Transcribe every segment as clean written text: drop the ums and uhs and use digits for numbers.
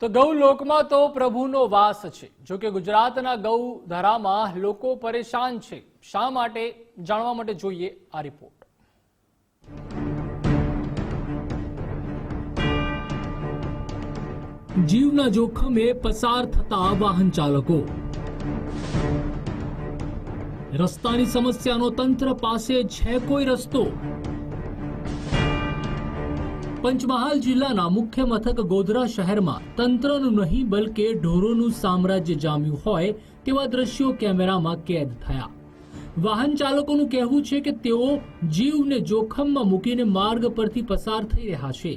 તો ગૌલોકમાં તો પ્રભુનો વાસ છે। જો કે ગુજરાતના ગૌધરામાં લોકો પરેશાન છે। શા માટે જાણવા માટે જોઈએ આ રિપોર્ટ। જીવના જોખમે પસાર થતા વાહન ચાલકો, રસ્તાની સમસ્યાનો તંત્ર પાસે છે કોઈ રસ્તો? પંચમહાલ જિલ્લાના મુખ્ય મથક ગોધરા શહેરમાં તંત્રનું નહીં બલકે ઢોરોનું સામ્રાજ્ય જામ્યું હોય તેવા દ્રશ્યો કેમેરામાં કેદ થયા। વાહન ચાલકોનું કહેવું છે કે તેઓ જીવને જોખમમાં મૂકીને માર્ગ પરથી પસાર થઈ રહ્યા છે।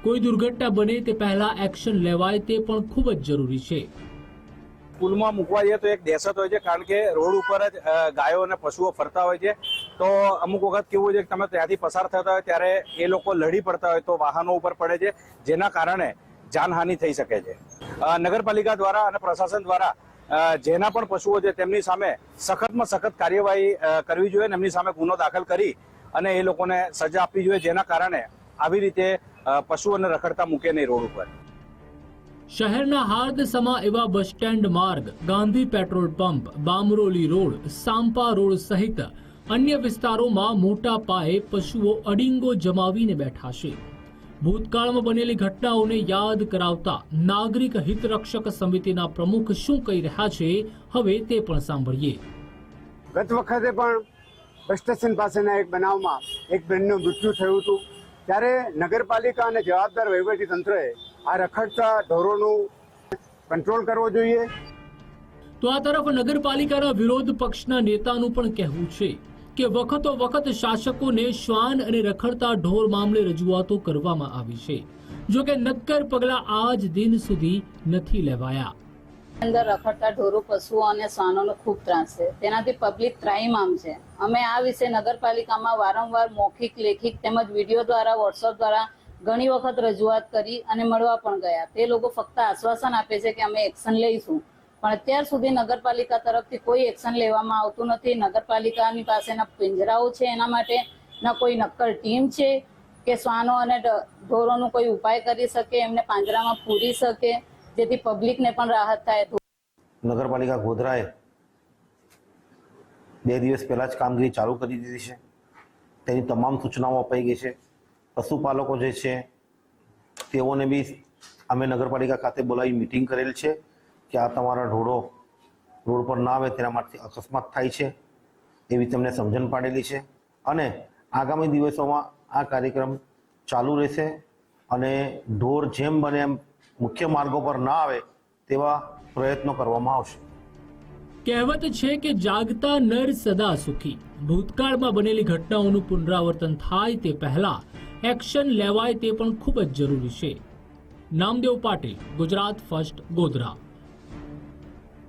કોઈ દુર્ઘટના બને તે પહેલા એક્શન લેવાય તે પણ ખૂબ જ જરૂરી છે। પુલમાં મૂકવા જઈએ તો એક દહેશત હોય છે, કારણ કે રોડ ઉપર જ ગાયો અને પશુઓ ફરતા હોય છે। તો અમુક વખત કેવું છે કે તમે ત્યાંથી પસાર થતા હોય ત્યારે એ લોકો લડી પડતા હોય તો વાહનો ઉપર પડે છે, જેના કારણે જાનહાનિ થઈ શકે છે। નગરપાલિકા દ્વારા અને પ્રશાસન દ્વારા જેના પણ પશુઓ છે તેમની સામે સખતમાં સખત કાર્યવાહી કરવી જોઈએ અને એમની સામે ગુનો દાખલ કરી અને એ લોકોને સજા આપવી જોઈએ, જેના કારણે આવી રીતે પશુઓને રખડતા મૂકે નહીં રોડ ઉપર। શહેરના હાર્દસમા એવા બસ સ્ટેન્ડ માર્ગ, Gandhi petrol pump, Bamroli road, Sampa road સહિત અન્ય વિસ્તારોમાં મોટા પાયે પશુઓ અડીંગો જમાવીને બેઠા છે। ભૂતકાળમાં બનેલી ઘટનાઓને યાદ કરાવતા નાગરિક હિતરક્ષક સમિતિના પ્રમુખ શું કહી રહ્યા છે, હવે તે પણ સાંભળીએ। ગત વખતે પણ બસ સ્ટેશન પાસેના એક બનાવમાં એક બેનનું મૃત્યુ થયું હતું, ત્યારે નગરપાલિકા અને જવાબદાર વહીવટી તંત્રએ આ રખડતા ઢોરોનું કંટ્રોલ કરવો જોઈએ। તો આ તરફ નગરપાલિકાના વિરોધ પક્ષના નેતાનું પણ કહેવું છે કે વખતો વખત શાસકોને શ્વાન અને રખડતા ઢોર મામલે રજૂઆતો કરવામાં આવી છે, જો કે નક્કર પગલા આજ દિન સુધી નથી લેવાયા। અંદર રખડતા ઢોરો, પશુઓ અને શ્વાનોનો ખૂબ ત્રાસ છે, તેનાથી પબ્લિક ત્રાહિમામ છે। અમે આ વિશે નગરપાલિકામાં વારંવાર મૌખિક, લેખિત તેમજ વિડીયો દ્વારા, વોટ્સઅપ દ્વારા ઘણી વખત રજૂઆત કરી અને મળવા પણ ગયા। તે લોકો ફક્ત આશ્વાસન આપે છે કે અમે એક્શન લઈશું, પણ અત્યાર સુધી નગરપાલિકા તરફથી કોઈ એક્શન લેવામાં આવતું નથી। નગરપાલિકાની પાસેના પિંજરાઓ છે એના માટે ના કોઈ નક્કર ટીમ છે કે શ્વાનો અને ઢોરોનો કોઈ ઉપાય કરી શકે, એમને પાંજરામાં પૂરી શકે, જેથી પબ્લિકને પણ રાહત થાય। નગરપાલિકા ગોધરાએ 2 દિવસ પહેલા જ કામગીરી ચાલુ કરી દીધી છે। તેની તમામ સૂચનાઓ અપાઈ ગઈ છે। પશુપાલકો જે છે તેઓને બી અમે નગરપાલિકા ખાતે બોલાવી મિટિંગ કરેલ છે કે આ તમારા ઢોરો રોડ પર ના આવે તેના માટે અકસ્માત થાય છે એવી તેમને સમજણ પાડેલી છે અને આગામી દિવસોમાં આ કાર્યક્રમ ચાલુ રહેશે અને ઢોર જેમ બને એમ મુખ્ય માર્ગો પર ના આવે તેવા પ્રયત્નો કરવામાં આવશે। કહેવત છે કે જાગતા નર સદા સુખી। ભૂતકાળમાં બનેલી ઘટનાઓનું પુનરાવર્તન થાય તે પહેલા એક્શન લેવાય તે પણ ખૂબ જ જરૂરી છે। નામદેવ પાટીલ, ગુજરાત ફર્સ્ટ, ગોધરા।